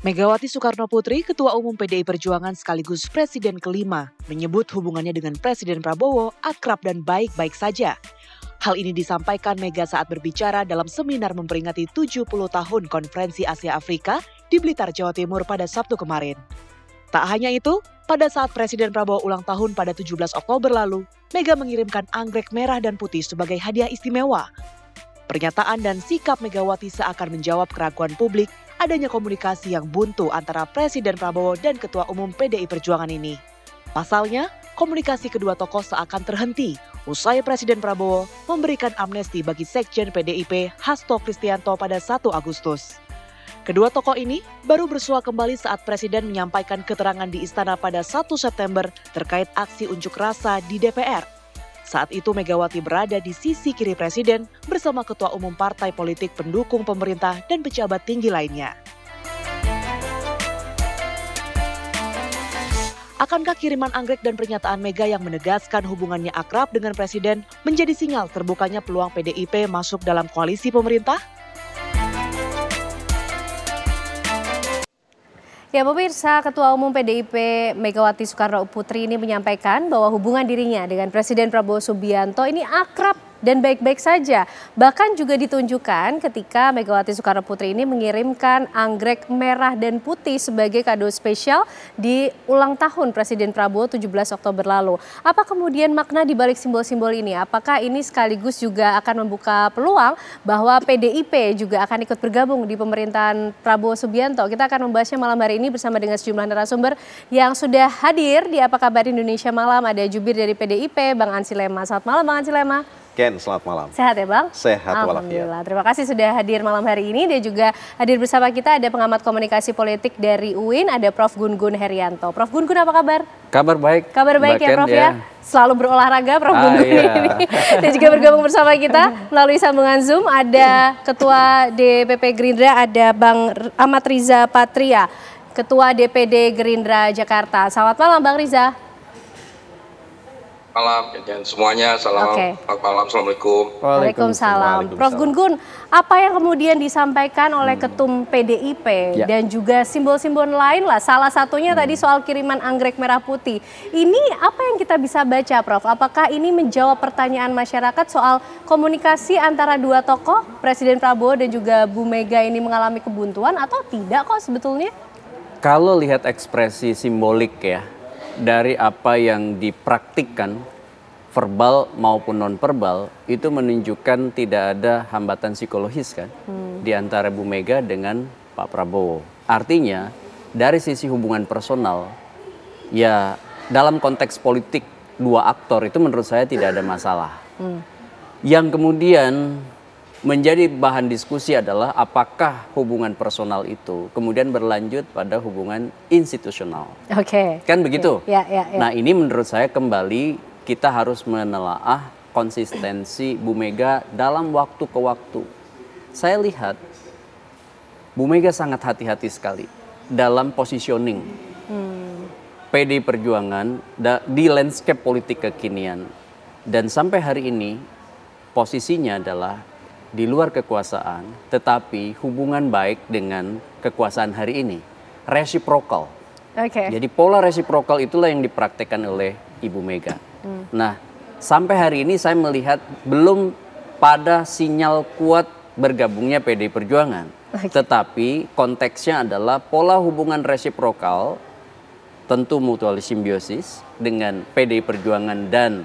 Megawati Soekarnoputri, Ketua Umum PDI Perjuangan sekaligus Presiden kelima, menyebut hubungannya dengan Presiden Prabowo akrab dan baik-baik saja. Hal ini disampaikan Mega saat berbicara dalam seminar memperingati 70 tahun Konferensi Asia Afrika di Blitar, Jawa Timur pada Sabtu kemarin. Tak hanya itu, pada saat Presiden Prabowo ulang tahun pada 17 Oktober lalu, Mega mengirimkan anggrek merah dan putih sebagai hadiah istimewa. Pernyataan dan sikap Megawati seakan menjawab keraguan publik adanya komunikasi yang buntu antara Presiden Prabowo dan Ketua Umum PDI Perjuangan ini. Pasalnya, komunikasi kedua tokoh seakan terhenti usai Presiden Prabowo memberikan amnesti bagi Sekjen PDIP Hasto Kristianto pada 1 Agustus. Kedua tokoh ini baru bersua kembali saat Presiden menyampaikan keterangan di Istana pada 1 September terkait aksi unjuk rasa di DPR. Saat itu Megawati berada di sisi kiri Presiden bersama Ketua Umum Partai Politik pendukung pemerintah dan pejabat tinggi lainnya. Akankah kiriman anggrek dan pernyataan Mega yang menegaskan hubungannya akrab dengan Presiden menjadi sinyal terbukanya peluang PDIP masuk dalam koalisi pemerintah? Ya pemirsa, Ketua Umum PDIP Megawati Soekarnoputri ini menyampaikan bahwa hubungan dirinya dengan Presiden Prabowo Subianto ini akrab dan baik-baik saja. Bahkan juga ditunjukkan ketika Megawati Soekarnoputri ini mengirimkan anggrek merah dan putih sebagai kado spesial di ulang tahun Presiden Prabowo 17 Oktober lalu. Apa kemudian makna di balik simbol-simbol ini? Apakah ini sekaligus juga akan membuka peluang bahwa PDIP juga akan ikut bergabung di pemerintahan Prabowo Subianto? Kita akan membahasnya malam hari ini bersama dengan sejumlah narasumber yang sudah hadir di Apa Kabar Indonesia Malam. Ada jubir dari PDIP, Bang Ansy Lema. Selamat malam Bang Ansy Lema. Ken, selamat malam. Sehat ya Bang? Sehat walafiat. Alhamdulillah. Terima kasih sudah hadir malam hari ini. Dan juga hadir bersama kita ada pengamat komunikasi politik dari UIN, ada Prof. Gun-Gun Herianto. Prof. Gun-Gun apa kabar? Kabar baik. Kabar baik ya Prof ya? Selalu berolahraga Prof. Gun-Gun ini. Dan juga bergabung bersama kita melalui sambungan Zoom ada Ketua DPP Gerindra, ada Bang Ahmad Riza Patria, Ketua DPD Gerindra Jakarta. Selamat malam Bang Riza. Malam dan semuanya, selamat malam, assalamualaikum. Waalaikumsalam. Prof. Gun-Gun, apa yang kemudian disampaikan oleh Ketum PDIP dan juga simbol-simbol lain lah, salah satunya tadi soal kiriman anggrek merah putih. Ini apa yang kita bisa baca Prof? Apakah ini menjawab pertanyaan masyarakat soal komunikasi antara dua tokoh, Presiden Prabowo dan juga Bu Mega ini mengalami kebuntuan atau tidak kok sebetulnya? Kalau lihat ekspresi simbolik ya, dari apa yang dipraktikkan verbal maupun non-verbal itu menunjukkan tidak ada hambatan psikologis kan di antara Bu Mega dengan Pak Prabowo. Artinya dari sisi hubungan personal ya dalam konteks politik dua aktor itu menurut saya tidak ada masalah. Yang kemudian menjadi bahan diskusi adalah apakah hubungan personal itu kemudian berlanjut pada hubungan institusional. Kan begitu? Ya. Nah ini menurut saya kembali kita harus menelaah konsistensi Bu Mega dalam waktu ke waktu. Saya lihat Bu Mega sangat hati-hati sekali dalam positioning PDI Perjuangan di landscape politik kekinian. Dan sampai hari ini posisinya adalah di luar kekuasaan, tetapi hubungan baik dengan kekuasaan hari ini. Reciprocal. Jadi pola reciprocal itulah yang dipraktekkan oleh Ibu Mega. Nah, sampai hari ini saya melihat belum pada sinyal kuat bergabungnya PDI Perjuangan. Tetapi konteksnya adalah pola hubungan reciprocal, tentu mutual simbiosis dengan PDI Perjuangan dan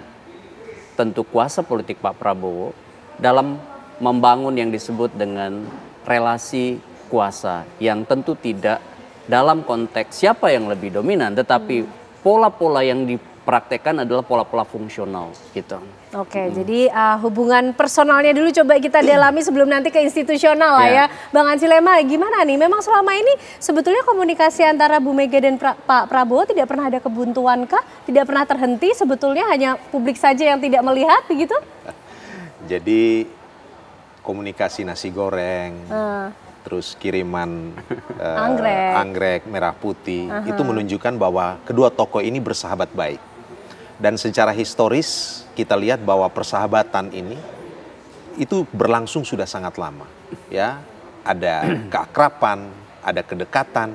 tentu kuasa politik Pak Prabowo dalam membangun yang disebut dengan relasi kuasa yang tentu tidak dalam konteks siapa yang lebih dominan, tetapi pola-pola yang dipraktekkan adalah pola-pola fungsional gitu. Jadi hubungan personalnya dulu coba kita dalami sebelum nanti ke institusional lah ya. Bang Ansy Lema, gimana nih? Memang selama ini sebetulnya komunikasi antara Bu Mega dan Pak Prabowo tidak pernah ada kebuntuan kah? Tidak pernah terhenti, sebetulnya hanya publik saja yang tidak melihat begitu? Jadi komunikasi nasi goreng, terus kiriman anggrek merah putih, itu menunjukkan bahwa kedua tokoh ini bersahabat baik. Dan secara historis kita lihat bahwa persahabatan ini itu berlangsung sudah sangat lama. Ya, ada keakraban, ada kedekatan,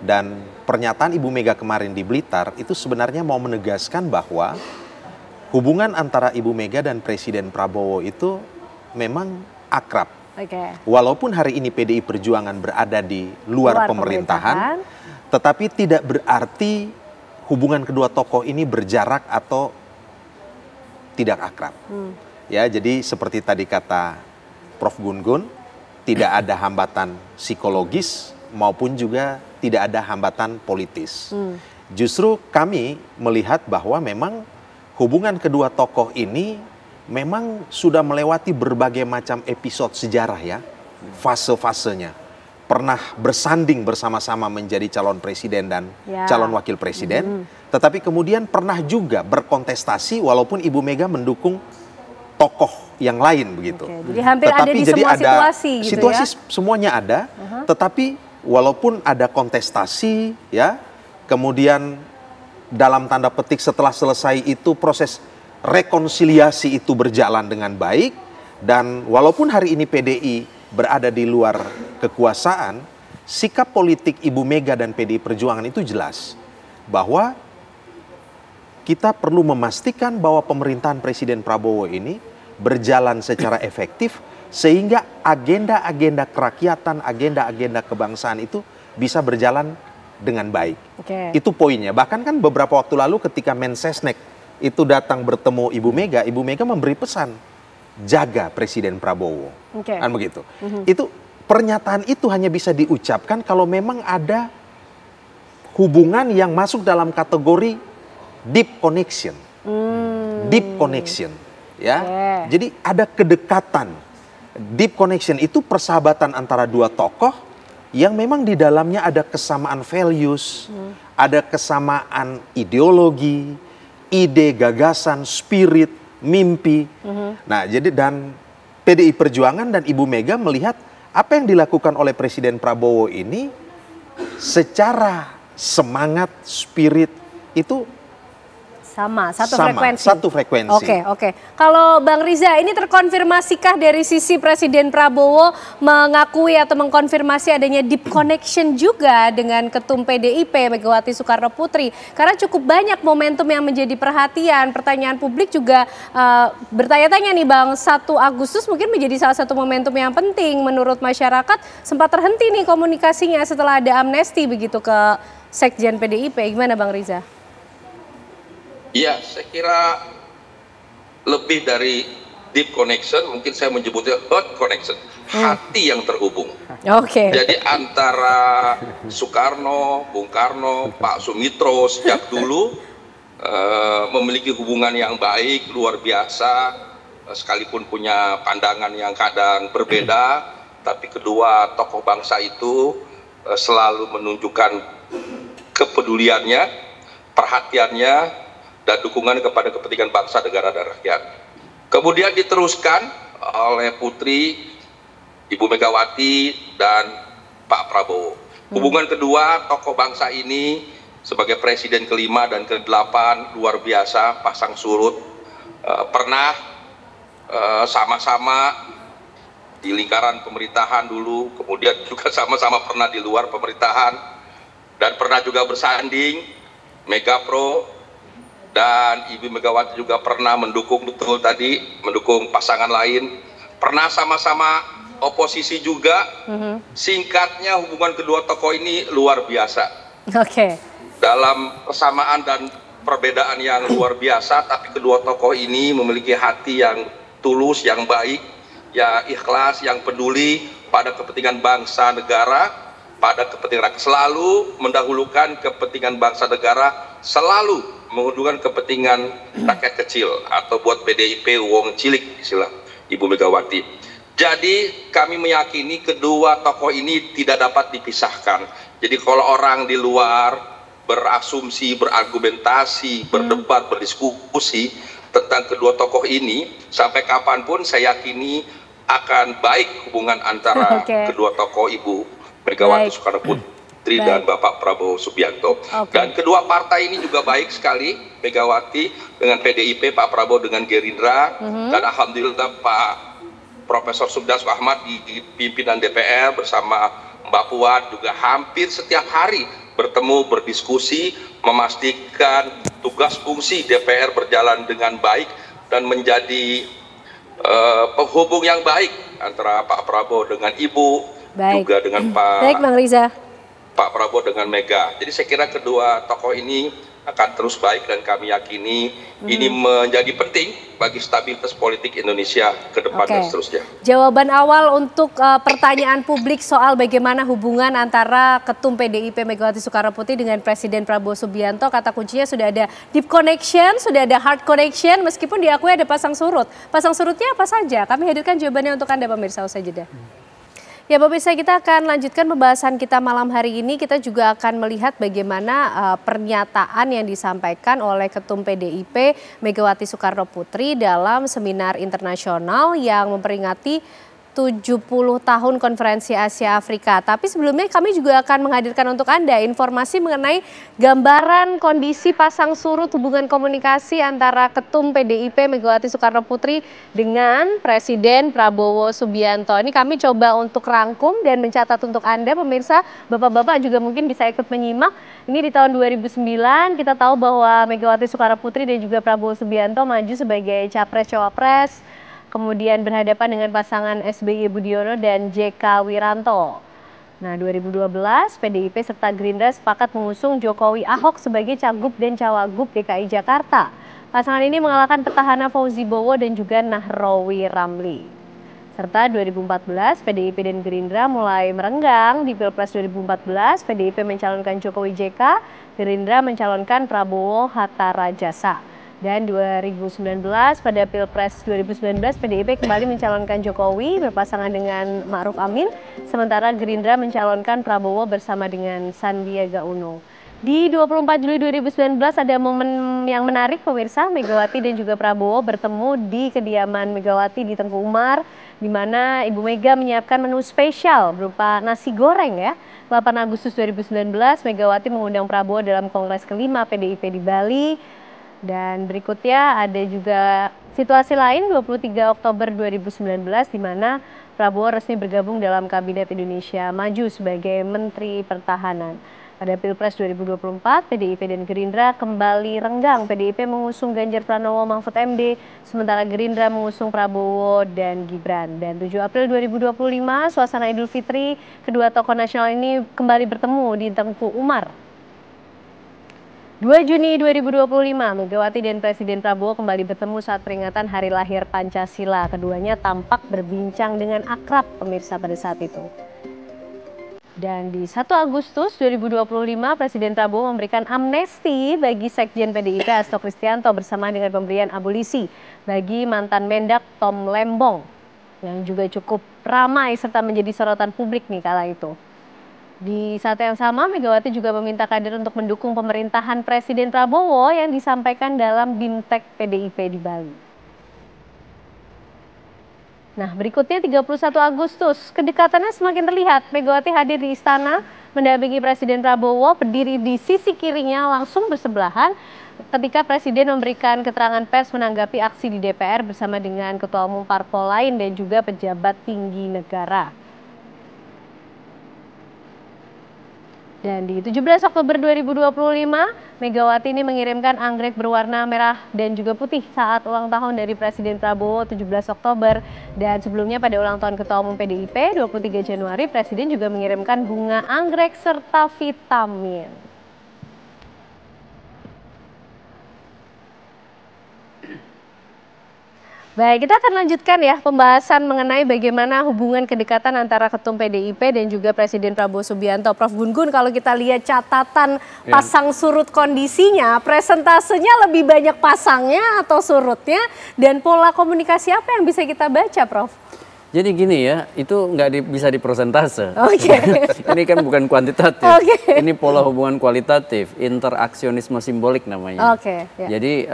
Dan pernyataan Ibu Mega kemarin di Blitar itu sebenarnya mau menegaskan bahwa hubungan antara Ibu Mega dan Presiden Prabowo itu memang akrab. Walaupun hari ini PDI Perjuangan berada di luar pemerintahan, tetapi tidak berarti hubungan kedua tokoh ini berjarak atau tidak akrab. Ya, jadi seperti tadi kata Prof. Gun-Gun, tidak ada hambatan psikologis maupun juga tidak ada hambatan politis. Justru kami melihat bahwa memang hubungan kedua tokoh ini memang sudah melewati berbagai macam episode sejarah ya, fase-fasenya. Pernah bersanding bersama-sama menjadi calon presiden dan calon wakil presiden, tetapi kemudian pernah juga berkontestasi walaupun Ibu Mega mendukung tokoh yang lain begitu. Jadi hampir tetapi ada di semua situasi gitu situasi ya? Semuanya ada, tetapi walaupun ada kontestasi ya, kemudian dalam tanda petik setelah selesai itu proses rekonsiliasi itu berjalan dengan baik, dan walaupun hari ini PDI berada di luar kekuasaan, sikap politik Ibu Mega dan PDI Perjuangan itu jelas bahwa kita perlu memastikan bahwa pemerintahan Presiden Prabowo ini berjalan secara efektif sehingga agenda-agenda kerakyatan, agenda-agenda kebangsaan itu bisa berjalan dengan baik. Itu poinnya. Bahkan kan beberapa waktu lalu ketika Mensesnek itu datang bertemu Ibu Mega memberi pesan jaga Presiden Prabowo. Kan begitu. Itu pernyataan itu hanya bisa diucapkan kalau memang ada hubungan yang masuk dalam kategori deep connection. Deep connection ya. Jadi ada kedekatan. Deep connection itu persahabatan antara dua tokoh yang memang di dalamnya ada kesamaan values, ada kesamaan ideologi, ide, gagasan, spirit, mimpi. Nah, jadi dan PDI Perjuangan dan Ibu Mega melihat apa yang dilakukan oleh Presiden Prabowo ini secara semangat, spirit itu satu frekuensi. Oke. Kalau Bang Riza, ini terkonfirmasikah dari sisi Presiden Prabowo mengakui atau mengkonfirmasi adanya deep connection juga dengan Ketum PDIP Megawati Soekarno Putri? Karena cukup banyak momentum yang menjadi perhatian. Pertanyaan publik juga bertanya-tanya nih Bang, 1 Agustus mungkin menjadi salah satu momentum yang penting menurut masyarakat. Sempat terhenti nih komunikasinya setelah ada amnesti begitu ke Sekjen PDIP. Gimana Bang Riza? Ya, saya kira lebih dari deep connection, mungkin saya menyebutnya heart connection, hati yang terhubung. Jadi antara Soekarno, Bung Karno, Pak Sumitro sejak dulu memiliki hubungan yang baik, luar biasa, sekalipun punya pandangan yang kadang berbeda, tapi kedua tokoh bangsa itu selalu menunjukkan kepeduliannya, perhatiannya, dan dukungan kepada kepentingan bangsa, negara, dan rakyat. Kemudian diteruskan oleh Putri, Ibu Megawati, dan Pak Prabowo. Hubungan kedua tokoh bangsa ini sebagai Presiden ke-5 dan ke-8 luar biasa, pasang surut. Pernah sama-sama di lingkaran pemerintahan dulu, kemudian juga sama-sama pernah di luar pemerintahan, dan pernah juga bersanding, Megapro. Dan Ibu Megawati juga pernah mendukung, betul tadi, mendukung pasangan lain. Pernah sama-sama oposisi juga. Singkatnya hubungan kedua tokoh ini luar biasa. Dalam kesamaan dan perbedaan yang luar biasa, tapi kedua tokoh ini memiliki hati yang tulus, yang baik, yang ikhlas, yang peduli pada kepentingan bangsa negara, pada kepentingan rakyat. Selalu mendahulukan kepentingan bangsa negara, selalu mengunduhkan kepentingan rakyat kecil, atau buat PDIP wong cilik istilah Ibu Megawati. Jadi kami meyakini kedua tokoh ini tidak dapat dipisahkan. Jadi kalau orang di luar berasumsi, berargumentasi, berdebat, berdiskusi tentang kedua tokoh ini, sampai kapanpun saya yakini akan baik hubungan antara kedua tokoh Ibu Megawati Soekarno Putri dan Bapak Prabowo Subianto. Dan kedua partai ini juga baik sekali, Megawati dengan PDIP, Pak Prabowo dengan Gerindra, dan alhamdulillah Pak Profesor Sukdas Ahmad di pimpinan DPR bersama Mbak Puan juga hampir setiap hari bertemu, berdiskusi, memastikan tugas fungsi DPR berjalan dengan baik dan menjadi penghubung yang baik antara Pak Prabowo dengan Ibu, juga dengan Pak Prabowo dengan Mega. Jadi saya kira kedua tokoh ini akan terus baik dan kami yakini ini menjadi penting bagi stabilitas politik Indonesia ke depan dan seterusnya. Jawaban awal untuk pertanyaan publik soal bagaimana hubungan antara Ketum PDIP Megawati Soekarnoputri dengan Presiden Prabowo Subianto, kata kuncinya sudah ada deep connection, sudah ada hard connection, meskipun diakui ada pasang surut. Pasang surutnya apa saja? Kami hadirkan jawabannya untuk Anda pemirsa usai jeda. Ya pemirsa, kita akan lanjutkan pembahasan kita malam hari ini. Kita juga akan melihat bagaimana pernyataan yang disampaikan oleh Ketum PDIP Megawati Soekarnoputri dalam seminar internasional yang memperingati 70 tahun Konferensi Asia Afrika. Tapi sebelumnya kami juga akan menghadirkan untuk Anda informasi mengenai gambaran kondisi pasang surut hubungan komunikasi antara Ketum PDIP Megawati Soekarnoputri dengan Presiden Prabowo Subianto. Ini kami coba untuk rangkum dan mencatat untuk Anda pemirsa, Bapak-bapak juga mungkin bisa ikut menyimak. Ini di tahun 2009 kita tahu bahwa Megawati Soekarnoputri dan juga Prabowo Subianto maju sebagai Capres-Cawapres, kemudian berhadapan dengan pasangan SBY Budiono dan JK Wiranto. Nah, 2012 PDIP serta Gerindra sepakat mengusung Jokowi Ahok sebagai Cagup dan Cawagup DKI Jakarta. Pasangan ini mengalahkan petahana Fauzi Bowo dan juga Nahrawi Ramli. Serta 2014 PDIP dan Gerindra mulai merenggang. Di Pilpres 2014 PDIP mencalonkan Jokowi JK, Gerindra mencalonkan Prabowo Hatta Rajasa. Dan 2019 pada Pilpres 2019 PDIP kembali mencalonkan Jokowi berpasangan dengan Ma'ruf Amin, sementara Gerindra mencalonkan Prabowo bersama dengan Sandiaga Uno. Di 24 Juli 2019 ada momen yang menarik pemirsa, Megawati dan juga Prabowo bertemu di kediaman Megawati di Tengku Umar, di mana Ibu Mega menyiapkan menu spesial berupa nasi goreng ya. 8 Agustus 2019 Megawati mengundang Prabowo dalam Kongres kelima PDIP di Bali. Dan berikutnya ada juga situasi lain 23 Oktober 2019 di mana Prabowo resmi bergabung dalam Kabinet Indonesia Maju sebagai Menteri Pertahanan. Pada Pilpres 2024 PDIP dan Gerindra kembali renggang. PDIP mengusung Ganjar Pranowo Mahfud MD, sementara Gerindra mengusung Prabowo dan Gibran. Dan 7 April 2025 suasana Idul Fitri, kedua tokoh nasional ini kembali bertemu di Tengku Umar. 2 Juni 2025, Megawati dan Presiden Prabowo kembali bertemu saat peringatan Hari Lahir Pancasila. Keduanya tampak berbincang dengan akrab pemirsa pada saat itu. Dan di 1 Agustus 2025, Presiden Prabowo memberikan amnesti bagi Sekjen PDIP Hasto Kristianto bersama dengan pemberian abolisi bagi mantan Mendak Tom Lembong yang juga cukup ramai serta menjadi sorotan publik nih kala itu. Di saat yang sama, Megawati juga meminta kader untuk mendukung pemerintahan Presiden Prabowo yang disampaikan dalam BIMTEK PDIP di Bali. Nah, berikutnya 31 Agustus, kedekatannya semakin terlihat. Megawati hadir di istana, mendampingi Presiden Prabowo, berdiri di sisi kirinya langsung bersebelahan ketika Presiden memberikan keterangan pers menanggapi aksi di DPR bersama dengan Ketua Umum Parpol lain dan juga pejabat tinggi negara. Dan di 17 Oktober 2025, Megawati ini mengirimkan anggrek berwarna merah dan juga putih saat ulang tahun dari Presiden Prabowo 17 Oktober. Dan sebelumnya pada ulang tahun Ketua Umum PDIP 23 Januari, Presiden juga mengirimkan bunga anggrek serta vitamin. Baik, kita akan lanjutkan ya pembahasan mengenai bagaimana hubungan kedekatan antara Ketum PDIP dan juga Presiden Prabowo Subianto. Prof. Gun-Gun, kalau kita lihat catatan pasang surut kondisinya, presentasenya lebih banyak pasangnya atau surutnya, dan pola komunikasi apa yang bisa kita baca, Prof? Jadi gini ya, itu nggak bisa diprosentase. Ini kan bukan kuantitatif, ini pola hubungan kualitatif, interaksionisme simbolik namanya. Jadi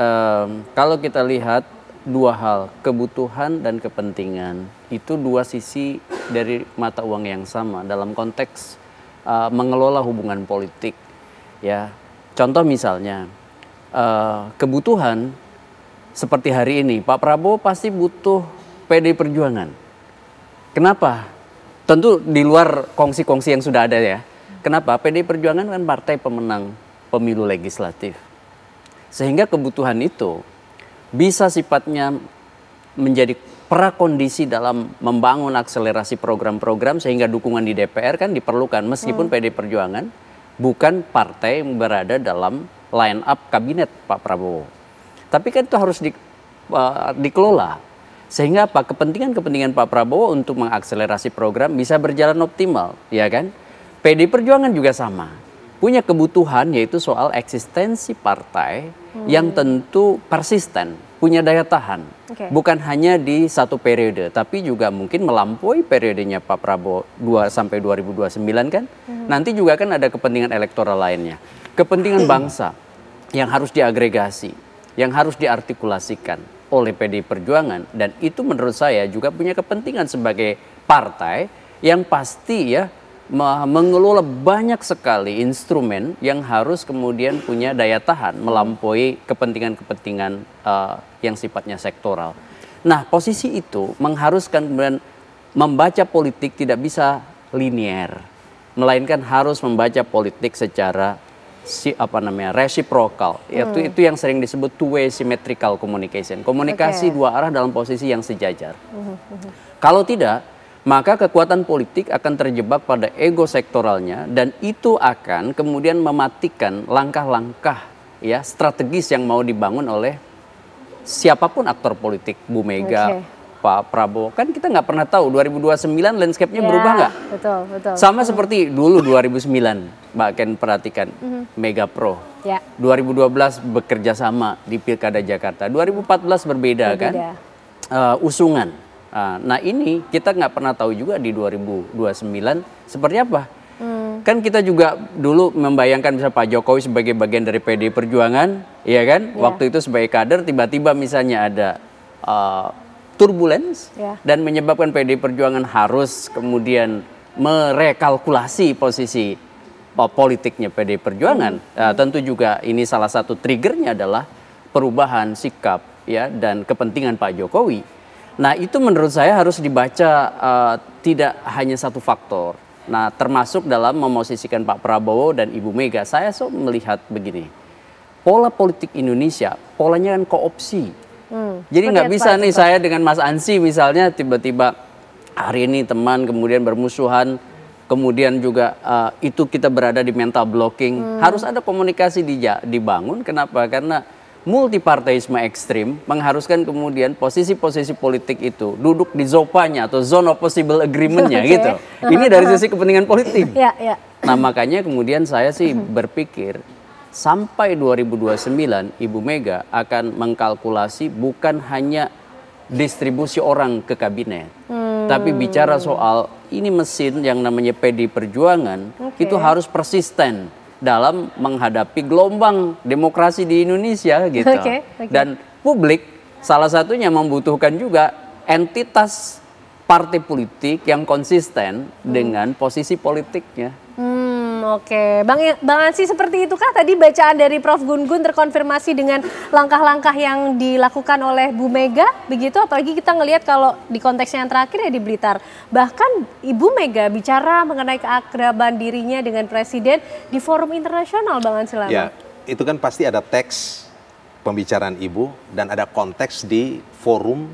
kalau kita lihat, dua hal, kebutuhan dan kepentingan itu dua sisi dari mata uang yang sama dalam konteks mengelola hubungan politik ya. Contoh misalnya kebutuhan seperti hari ini Pak Prabowo pasti butuh PDI Perjuangan. Kenapa? Tentu di luar kongsi-kongsi yang sudah ada ya. Kenapa? PDI Perjuangan kan partai pemenang pemilu legislatif. Sehingga kebutuhan itu bisa sifatnya menjadi prakondisi dalam membangun akselerasi program-program sehingga dukungan di DPR kan diperlukan meskipun PDI Perjuangan bukan partai yang berada dalam line up kabinet Pak Prabowo. Tapi kan itu harus dikelola sehingga apa kepentingan-kepentingan Pak Prabowo untuk mengakselerasi program bisa berjalan optimal, ya kan? PDI Perjuangan juga sama. Punya kebutuhan yaitu soal eksistensi partai yang tentu persisten, punya daya tahan. Bukan hanya di satu periode, tapi juga mungkin melampaui periodenya Pak Prabowo 2 sampai 2029 kan. Nanti juga kan ada kepentingan elektoral lainnya. Kepentingan bangsa yang harus diagregasi, yang harus diartikulasikan oleh PDI Perjuangan. Dan itu menurut saya juga punya kepentingan sebagai partai yang pasti ya mengelola banyak sekali instrumen yang harus kemudian punya daya tahan melampaui kepentingan-kepentingan yang sifatnya sektoral. Nah, posisi itu mengharuskan kemudian membaca politik tidak bisa linier, melainkan harus membaca politik secara reciprocal. Itu yang sering disebut two-way symmetrical communication. Komunikasi dua arah dalam posisi yang sejajar. Kalau tidak, maka kekuatan politik akan terjebak pada ego sektoralnya dan itu akan kemudian mematikan langkah-langkah ya strategis yang mau dibangun oleh siapapun aktor politik, Bu Mega, Pak Prabowo. Kan kita nggak pernah tahu 2029 landscape-nya berubah nggak? Betul. Sama seperti dulu 2009, Mbak Ken perhatikan Mega Pro. 2012 bekerja sama di Pilkada Jakarta. 2014 berbeda. Kan? Usungan. Nah ini kita nggak pernah tahu juga di 2029 seperti apa. Kan kita juga dulu membayangkan misalnya Pak Jokowi sebagai bagian dari PDI Perjuangan, ya kan? Waktu itu sebagai kader tiba-tiba misalnya ada turbulence dan menyebabkan PDI Perjuangan harus kemudian merekalkulasi posisi politiknya PDI Perjuangan. Tentu juga ini salah satu triggernya adalah perubahan sikap ya dan kepentingan Pak Jokowi. Nah itu menurut saya harus dibaca tidak hanya satu faktor. Nah termasuk dalam memosisikan Pak Prabowo dan Ibu Mega. Saya melihat begini, pola politik Indonesia polanya kan koopsi. Jadi nggak bisa nih saya dengan Mas Ansi misalnya tiba-tiba hari ini teman kemudian bermusuhan. Kemudian juga itu kita berada di mental blocking. Harus ada komunikasi dibangun. Kenapa? Karena multiparteisme ekstrim mengharuskan kemudian posisi-posisi politik itu duduk di zopanya atau zone of possible agreement-nya gitu. Ini dari sisi kepentingan politik. Nah makanya kemudian saya sih berpikir sampai 2029 Ibu Mega akan mengkalkulasi bukan hanya distribusi orang ke kabinet. Tapi bicara soal ini mesin yang namanya PDI Perjuangan itu harus persisten dalam menghadapi gelombang demokrasi di Indonesia gitu. Dan publik salah satunya membutuhkan juga entitas partai politik yang konsisten dengan posisi politiknya. Bang Ansi seperti itu kah tadi bacaan dari Prof Gun-Gun terkonfirmasi dengan langkah-langkah yang dilakukan oleh Bu Mega begitu, apalagi kita ngelihat kalau di konteksnya yang terakhir ya di Blitar bahkan Ibu Mega bicara mengenai keakraban dirinya dengan Presiden di forum internasional, Bang Ansi. Ya, itu kan pasti ada teks pembicaraan Ibu dan ada konteks di forum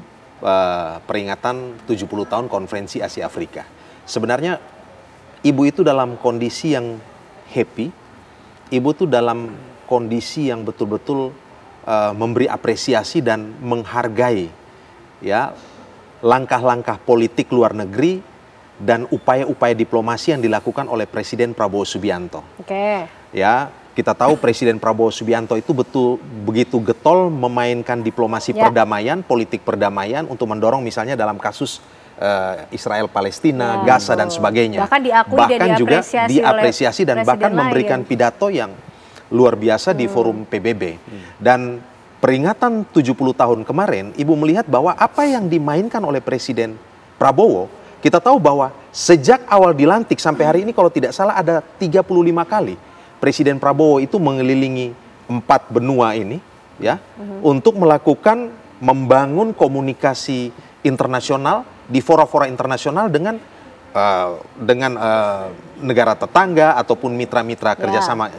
peringatan 70 tahun Konferensi Asia Afrika. Sebenarnya Ibu itu dalam kondisi yang happy, Ibu tuh dalam kondisi yang betul-betul memberi apresiasi dan menghargai ya langkah-langkah politik luar negeri dan upaya-upaya diplomasi yang dilakukan oleh Presiden Prabowo Subianto. Ya, kita tahu Presiden Prabowo Subianto itu begitu getol memainkan diplomasi perdamaian, politik perdamaian untuk mendorong misalnya dalam kasus Israel-Palestina, Gaza dan sebagainya. Bahkan juga diapresiasi dan bahkan memberikan pidato yang luar biasa di forum PBB. Dan peringatan 70 tahun kemarin, Ibu melihat bahwa apa yang dimainkan oleh Presiden Prabowo, kita tahu bahwa sejak awal dilantik sampai hari ini kalau tidak salah ada 35 kali Presiden Prabowo itu mengelilingi 4 benua ini ya untuk membangun komunikasi internasional di fora-fora internasional dengan dengan negara tetangga ataupun mitra-mitra kerjasama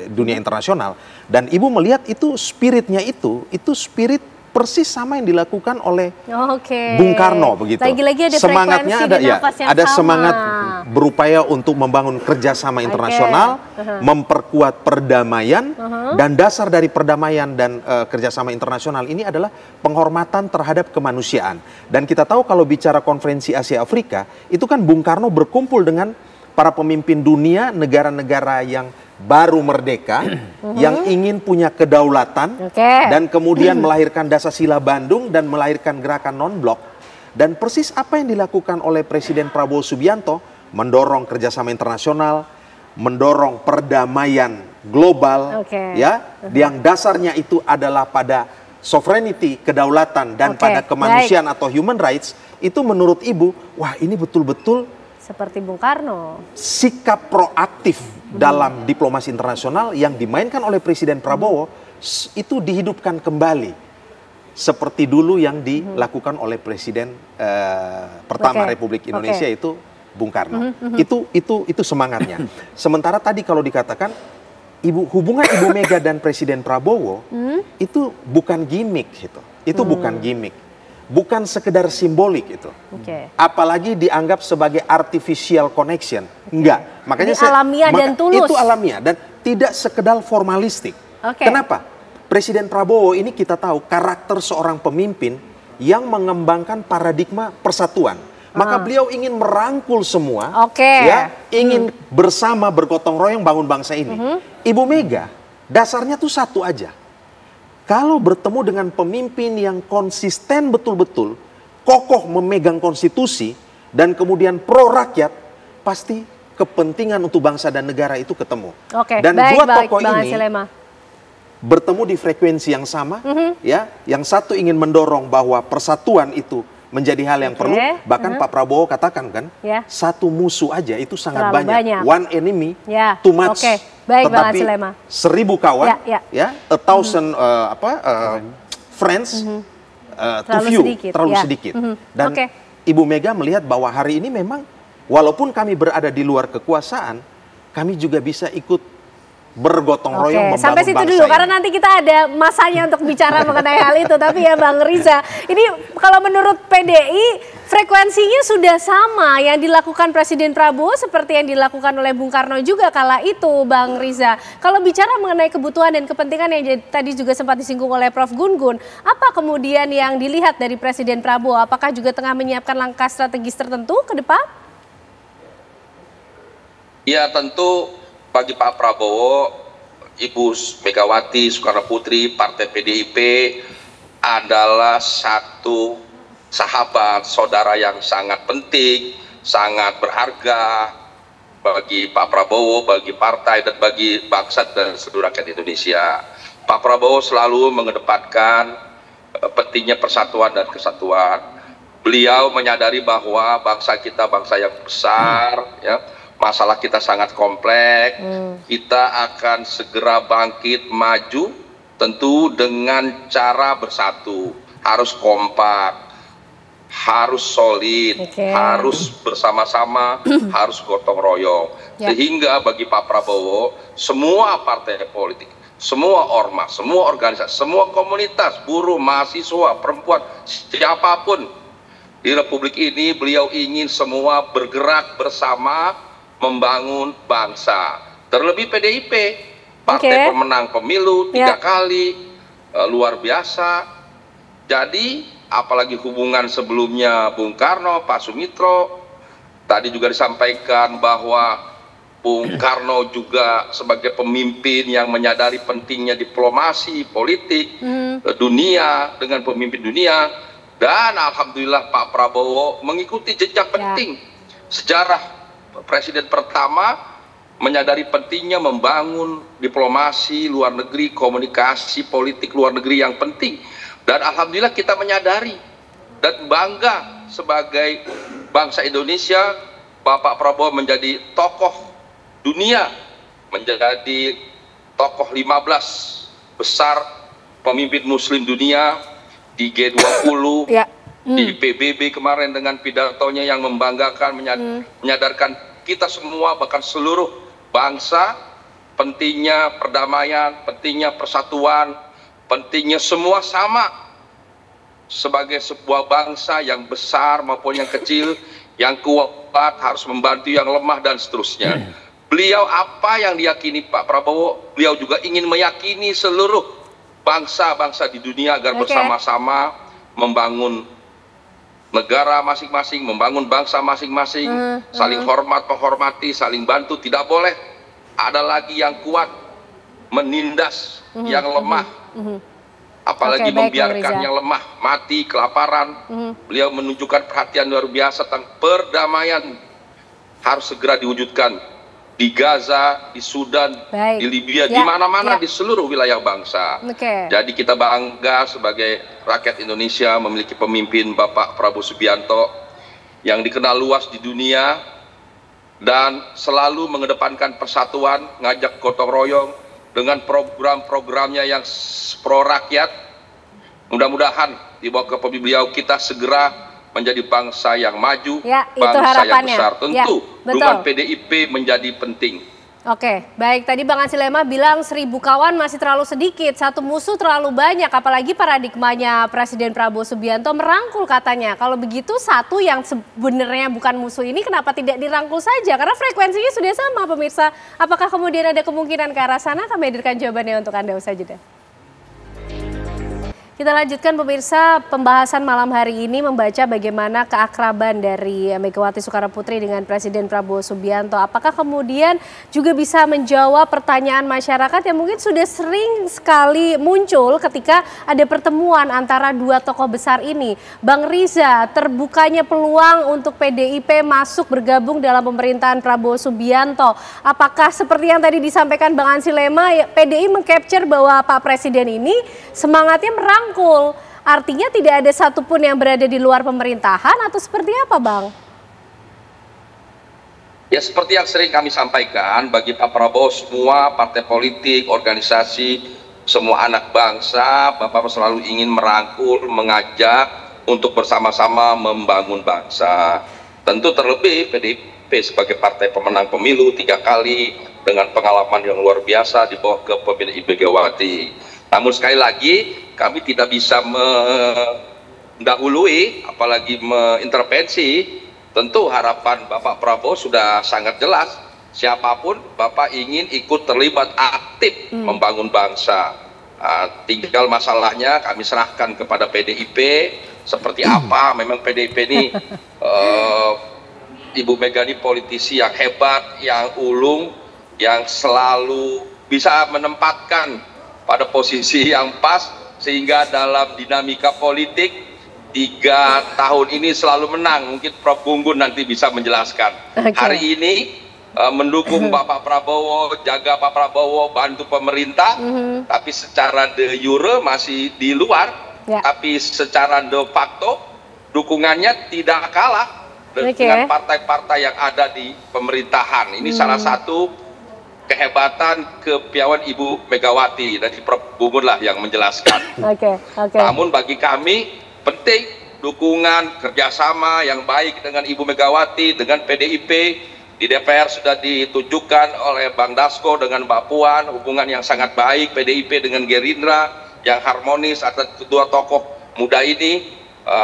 dunia internasional, dan Ibu melihat itu spiritnya itu spirit persis sama yang dilakukan oleh Bung Karno begitu. Lagi-lagi ada semangatnya ada yang ada sama. Semangat berupaya untuk membangun kerjasama internasional, memperkuat perdamaian, dan dasar dari perdamaian dan kerjasama internasional ini adalah penghormatan terhadap kemanusiaan. Dan kita tahu kalau bicara konferensi Asia Afrika itu kan Bung Karno berkumpul dengan para pemimpin dunia, negara-negara yang baru merdeka, yang ingin punya kedaulatan, dan kemudian melahirkan Dasar-Sila Bandung dan melahirkan gerakan non-blok. Dan persis apa yang dilakukan oleh Presiden Prabowo Subianto, mendorong kerjasama internasional, mendorong perdamaian global, yang dasarnya itu adalah pada sovereignty, kedaulatan, dan pada kemanusiaan atau human rights, itu menurut Ibu, wah ini betul-betul seperti Bung Karno. Sikap proaktif dalam diplomasi internasional yang dimainkan oleh Presiden Prabowo itu dihidupkan kembali seperti dulu yang dilakukan oleh Presiden pertama Republik Indonesia itu Bung Karno. Itu semangatnya. Sementara tadi kalau dikatakan hubungan Ibu Mega dan Presiden Prabowo itu bukan gimmick gitu. Itu bukan gimmick. Bukan sekedar simbolik itu. Apalagi dianggap sebagai artificial connection. Enggak. Makanya alamiah dan tulus. Itu alamiah dan tidak sekedar formalistik. Kenapa? Presiden Prabowo ini kita tahu karakter seorang pemimpin yang mengembangkan paradigma persatuan. Maka beliau ingin merangkul semua, ingin bersama bergotong royong bangun bangsa ini. Ibu Mega dasarnya tuh satu aja. Kalau bertemu dengan pemimpin yang konsisten betul-betul, kokoh memegang konstitusi, dan kemudian pro rakyat, pasti kepentingan untuk bangsa dan negara itu ketemu. Dan dua tokoh ini bertemu di frekuensi yang sama, yang satu ingin mendorong bahwa persatuan itu menjadi hal yang perlu, bahkan Pak Prabowo katakan kan, satu musuh aja itu sangat banyak. One enemy, too much. Tetapi 1000 kawan, 1,000 friends, too few, terlalu sedikit. Dan Ibu Mega melihat bahwa hari ini memang, walaupun kami berada di luar kekuasaan, kami juga bisa ikut bergotong royong membangun sampai situ dulu, karena nanti kita ada masanya untuk bicara mengenai hal itu. Tapi ya Bang Riza, ini kalau menurut PDI frekuensinya sudah sama yang dilakukan Presiden Prabowo seperti yang dilakukan oleh Bung Karno juga kala itu, Bang Riza. Kalau bicara mengenai kebutuhan dan kepentingan yang tadi juga sempat disinggung oleh Prof. Gun-Gun, apa kemudian yang dilihat dari Presiden Prabowo? Apakah juga tengah menyiapkan langkah strategis tertentu ke depan? Ya tentu bagi Pak Prabowo, Ibu Megawati Soekarno Putri, Partai PDIP adalah satu sahabat, saudara yang sangat penting, sangat berharga bagi Pak Prabowo, bagi partai, dan bagi bangsa dan seluruh rakyat Indonesia. Pak Prabowo selalu mengedepankan pentingnya persatuan dan kesatuan. Beliau menyadari bahwa bangsa kita bangsa yang besar, masalah kita sangat kompleks, kita akan segera bangkit maju tentu dengan cara bersatu, harus kompak, harus solid, harus bersama-sama, harus gotong royong. Sehingga bagi Pak Prabowo, semua partai politik, semua ormas, semua organisasi, semua komunitas, buruh, mahasiswa, perempuan, siapapun di Republik ini, beliau ingin semua bergerak bersama membangun bangsa. Terlebih PDIP, partai pemenang pemilu 3 kali, luar biasa. Jadi apalagi hubungan sebelumnya Bung Karno, Pak Sumitro, tadi juga disampaikan bahwa Bung Karno juga sebagai pemimpin yang menyadari pentingnya diplomasi politik dunia dengan pemimpin dunia, dan alhamdulillah Pak Prabowo mengikuti jejak penting sejarah Presiden pertama menyadari pentingnya membangun diplomasi luar negeri, komunikasi politik luar negeri yang penting. Dan alhamdulillah kita menyadari dan bangga sebagai bangsa Indonesia, Bapak Prabowo menjadi tokoh dunia, menjadi tokoh 15 besar pemimpin muslim dunia di G20, Di PBB kemarin dengan pidatonya yang membanggakan, menyadarkan kita semua, bahkan seluruh bangsa, pentingnya perdamaian, pentingnya persatuan, pentingnya semua sama sebagai sebuah bangsa yang besar maupun yang kecil, yang kuat harus membantu yang lemah dan seterusnya. Beliau apa yang diyakini Pak Prabowo, beliau juga ingin meyakini seluruh bangsa-bangsa di dunia agar bersama-sama membangun negara masing-masing, membangun bangsa masing-masing, saling hormat, menghormati, saling bantu. Tidak boleh ada lagi yang kuat menindas yang lemah, apalagi membiarkan yang lemah mati kelaparan. Beliau menunjukkan perhatian luar biasa tentang perdamaian harus segera diwujudkan di Gaza, di Sudan, di Libya, di mana-mana di seluruh wilayah bangsa. Jadi kita bangga sebagai rakyat Indonesia memiliki pemimpin Bapak Prabowo Subianto yang dikenal luas di dunia dan selalu mengedepankan persatuan, ngajak gotong royong dengan program-programnya yang pro rakyat. Mudah-mudahan di bawah kepemimpinan beliau kita segera menjadi bangsa yang maju, bangsa yang besar. Tentu dukungan PDIP menjadi penting. Oke, baik. Tadi Bang Ansi Lema bilang 1000 kawan masih terlalu sedikit, satu musuh terlalu banyak, apalagi paradigmanya Presiden Prabowo Subianto merangkul katanya. Kalau begitu satu yang sebenarnya bukan musuh ini kenapa tidak dirangkul saja? Karena frekuensinya sudah sama pemirsa. Apakah kemudian ada kemungkinan ke arah sana? Kami hadirkan jawabannya untuk Anda usai jeda. Kita lanjutkan pemirsa pembahasan malam hari ini membaca bagaimana keakraban dari Megawati Soekarno Putri dengan Presiden Prabowo Subianto. Apakah kemudian juga bisa menjawab pertanyaan masyarakat yang mungkin sudah sering sekali muncul ketika ada pertemuan antara dua tokoh besar ini. Bang Riza, terbukanya peluang untuk PDIP masuk bergabung dalam pemerintahan Prabowo Subianto. Apakah seperti yang tadi disampaikan Bang Ansi Lema, PDI mengcapture bahwa Pak Presiden ini semangatnya merangkul. Artinya tidak ada satupun yang berada di luar pemerintahan atau seperti apa, Bang? Ya seperti yang sering kami sampaikan, bagi Pak Prabowo semua partai politik, organisasi, semua anak bangsa, Bapak selalu ingin merangkul, mengajak untuk bersama-sama membangun bangsa. Tentu terlebih PDIP sebagai partai pemenang pemilu 3 kali dengan pengalaman yang luar biasa di bawah kepemimpinan Ibu Megawati. Namun sekali lagi kami tidak bisa mendahului apalagi mengintervensi. Tentu harapan Bapak Prabowo sudah sangat jelas, siapapun Bapak ingin ikut terlibat aktif membangun bangsa. Tinggal masalahnya kami serahkan kepada PDIP seperti apa. Memang PDIP ini Ibu Mega ini politisi yang hebat, yang ulung, yang selalu bisa menempatkan pada posisi yang pas sehingga dalam dinamika politik 3 tahun ini selalu menang. Mungkin Prof. Gunggun nanti bisa menjelaskan. Hari ini mendukung Bapak Prabowo, jaga Pak Prabowo, bantu pemerintah, tapi secara de jure masih di luar, tapi secara de facto dukungannya tidak kalah dengan partai-partai yang ada di pemerintahan. Ini salah satu kehebatan kepiawaian Ibu Megawati, dari Prof. Gunggun lah yang menjelaskan. Namun bagi kami penting dukungan kerjasama yang baik dengan Ibu Megawati, dengan PDIP. Di DPR sudah ditunjukkan oleh Bang Dasko dengan Mbak Puan, hubungan yang sangat baik PDIP dengan Gerindra yang harmonis atas kedua tokoh muda ini,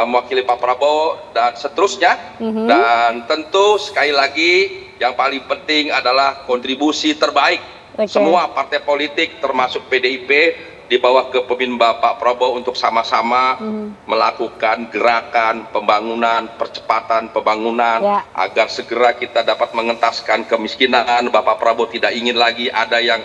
mewakili Pak Prabowo dan seterusnya. Dan tentu sekali lagi yang paling penting adalah kontribusi terbaik semua partai politik termasuk PDIP di bawah kepemimpinan Bapak Prabowo untuk sama-sama melakukan gerakan pembangunan, percepatan pembangunan agar segera kita dapat mengentaskan kemiskinan. Bapak Prabowo tidak ingin lagi ada yang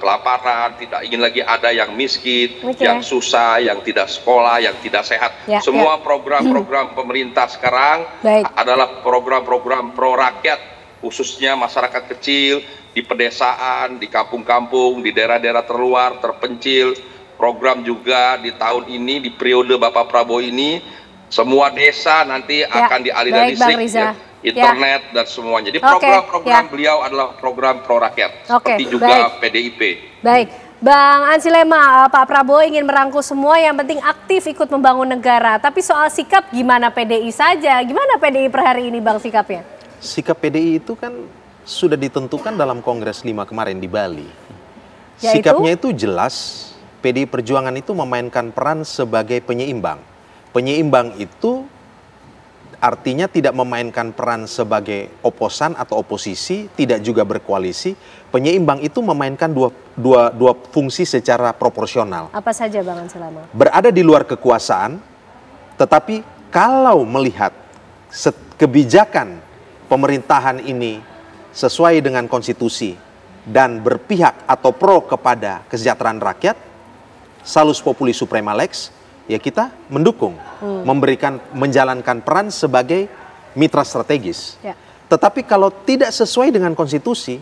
kelaparan, tidak ingin lagi ada yang miskin, yang susah, yang tidak sekolah, yang tidak sehat. Semua program-program pemerintah sekarang adalah program-program pro rakyat, khususnya masyarakat kecil, di pedesaan, di kampung-kampung, di daerah-daerah terluar, terpencil. Program juga di tahun ini, di periode Bapak Prabowo ini, semua desa nanti akan dialih dari listrik, internet dan semuanya. Jadi program-program beliau adalah program pro rakyat, seperti juga PDIP. Baik, Bang Ansy Lema, Pak Prabowo ingin merangkul semua, yang penting aktif ikut membangun negara. Tapi soal sikap gimana PDI saja? Gimana PDI per hari ini Bang sikapnya? Sikap PDI itu kan sudah ditentukan dalam Kongres 5 kemarin di Bali. Yaitu? Sikapnya itu jelas, PDI Perjuangan itu memainkan peran sebagai penyeimbang. Penyeimbang itu artinya tidak memainkan peran sebagai oposan atau oposisi, tidak juga berkoalisi. Penyeimbang itu memainkan dua fungsi secara proporsional. Apa saja Bang Ansy Lema? Berada di luar kekuasaan, tetapi kalau melihat kebijakan pemerintahan ini sesuai dengan konstitusi dan berpihak atau pro kepada kesejahteraan rakyat, salus populi suprema lex, ya kita mendukung, menjalankan peran sebagai mitra strategis. Ya. Tetapi kalau tidak sesuai dengan konstitusi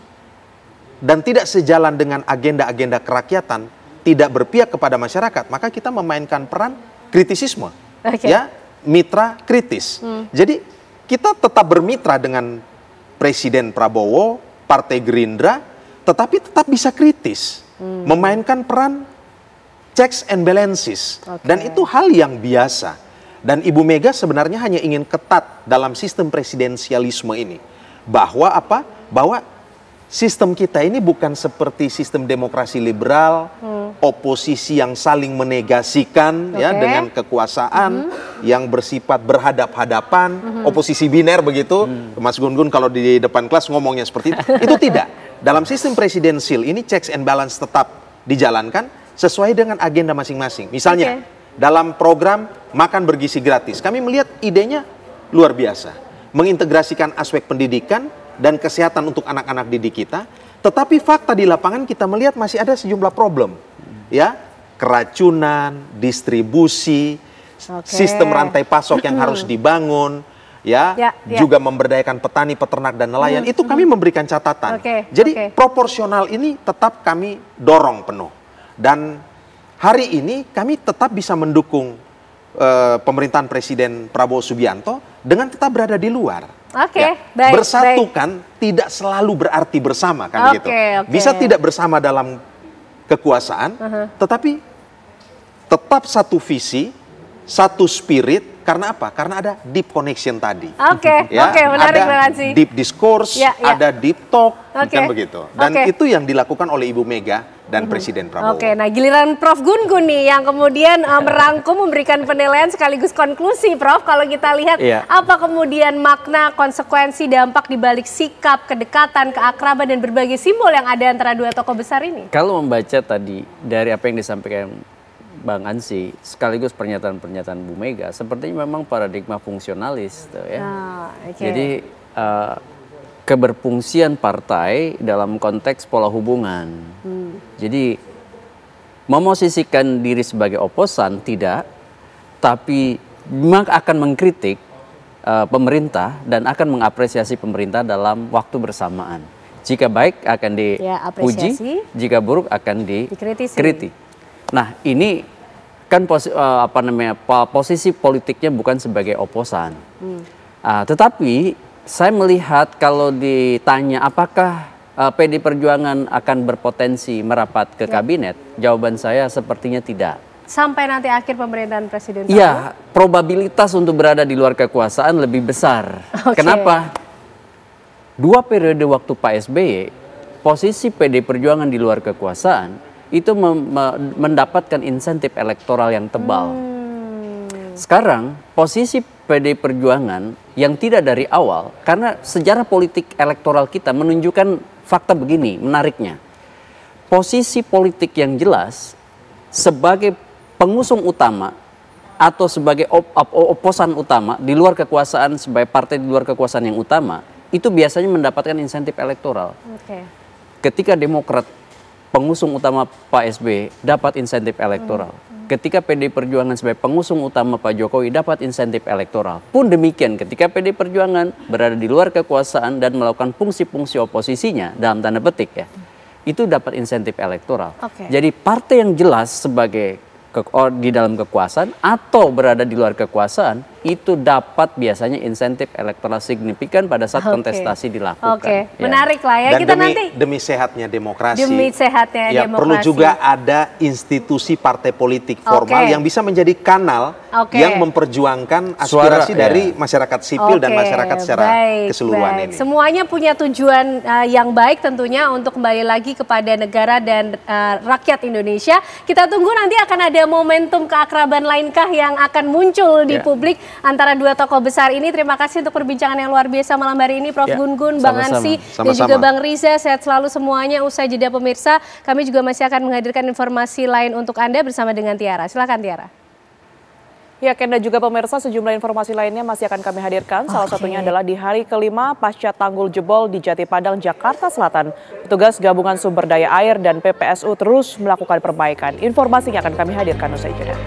dan tidak sejalan dengan agenda-agenda kerakyatan, tidak berpihak kepada masyarakat, maka kita memainkan peran kritisisme, ya, mitra kritis. Jadi kita tetap bermitra dengan Presiden Prabowo, Partai Gerindra, tetapi tetap bisa kritis, memainkan peran checks and balances. Dan itu hal yang biasa. Dan Ibu Mega sebenarnya hanya ingin ketat dalam sistem presidensialisme ini. Bahwa apa? Bahwa sistem kita ini bukan seperti sistem demokrasi liberal, oposisi yang saling menegasikan ya dengan kekuasaan yang bersifat berhadap-hadapan, oposisi biner begitu. Mas Gun-Gun kalau di depan kelas ngomongnya seperti itu tidak. Dalam sistem presidensial ini checks and balance tetap dijalankan sesuai dengan agenda masing-masing. Misalnya, dalam program makan bergizi gratis, kami melihat idenya luar biasa. Mengintegrasikan aspek pendidikan dan kesehatan untuk anak-anak didik kita. Tetapi fakta di lapangan kita melihat masih ada sejumlah problem. Ya, keracunan, distribusi, sistem rantai pasok yang harus dibangun, juga memberdayakan petani, peternak, dan nelayan. Itu kami memberikan catatan. Jadi proporsional ini tetap kami dorong penuh. Dan hari ini kami tetap bisa mendukung pemerintahan Presiden Prabowo Subianto dengan tetap berada di luar. Baik. Bersatu kan tidak selalu berarti bersama kan gitu. Bisa tidak bersama dalam kekuasaan, tetapi tetap satu visi, satu spirit. Karena apa? Karena ada deep connection tadi. Menarik ada deep discourse, ada deep talk, kan begitu. Dan itu yang dilakukan oleh Ibu Mega dan Presiden Prabowo. Nah giliran Prof Gun-Gun nih yang kemudian merangkum, memberikan penilaian sekaligus konklusi, Prof. Kalau kita lihat apa kemudian makna, konsekuensi, dampak dibalik sikap, kedekatan, keakraban, dan berbagai simbol yang ada antara dua tokoh besar ini? Kalau membaca tadi dari apa yang disampaikan Bang Ansy, sekaligus pernyataan-pernyataan Bu Mega, sepertinya memang paradigma fungsionalis, ya. Jadi keberfungsian partai dalam konteks pola hubungan. Jadi memosisikan diri sebagai oposan tidak, tapi memang akan mengkritik pemerintah dan akan mengapresiasi pemerintah dalam waktu bersamaan. Jika baik akan dipuji, jika buruk akan dikritik. Nah, ini kan posisi politiknya bukan sebagai oposan. Tetapi saya melihat kalau ditanya apakah PDI Perjuangan akan berpotensi merapat ke kabinet, jawaban saya sepertinya tidak. Sampai nanti akhir pemerintahan Presiden Prabowo? Iya, probabilitas untuk berada di luar kekuasaan lebih besar. Kenapa? 2 periode waktu Pak SBY, posisi PDI Perjuangan di luar kekuasaan itu mendapatkan insentif elektoral yang tebal. Sekarang posisi PDI Perjuangan yang tidak dari awal, karena sejarah politik elektoral kita menunjukkan fakta begini, menariknya. Posisi politik yang jelas sebagai pengusung utama atau sebagai oposan utama di luar kekuasaan, sebagai partai di luar kekuasaan yang utama, itu biasanya mendapatkan insentif elektoral. Ketika Demokrat pengusung utama Pak SBY dapat insentif elektoral. Ketika PDI Perjuangan sebagai pengusung utama Pak Jokowi dapat insentif elektoral. Pun demikian ketika PDI Perjuangan berada di luar kekuasaan dan melakukan fungsi-fungsi oposisinya dalam tanda petik ya, itu dapat insentif elektoral. Jadi partai yang jelas sebagai di dalam kekuasaan atau berada di luar kekuasaan, itu dapat biasanya insentif elektoral signifikan pada saat kontestasi dilakukan. Oke, menarik lah ya. Dan Kita nanti demi sehatnya demokrasi. demi sehatnya Ya, demokrasi. perlu juga ada institusi partai politik formal yang bisa menjadi kanal yang memperjuangkan aspirasi dari masyarakat sipil dan masyarakat secara keseluruhan ini. Semuanya punya tujuan yang baik tentunya untuk kembali lagi kepada negara dan rakyat Indonesia. Kita tunggu nanti akan ada momentum keakraban lainkah yang akan muncul di publik antara dua tokoh besar ini. Terima kasih untuk perbincangan yang luar biasa malam hari ini, Prof. Gun-Gun, Bang Ansy, dan juga Bang Riza. Sehat selalu semuanya. Usai jeda pemirsa, kami juga masih akan menghadirkan informasi lain untuk Anda bersama dengan Tiara. Silakan Tiara. Ya, Ken dan juga pemirsa, sejumlah informasi lainnya masih akan kami hadirkan. Salah satunya adalah di hari kelima pasca tanggul jebol di Jati Padang, Jakarta Selatan. Petugas Gabungan Sumber Daya Air dan PPSU terus melakukan perbaikan. Informasinya akan kami hadirkan usai jeda.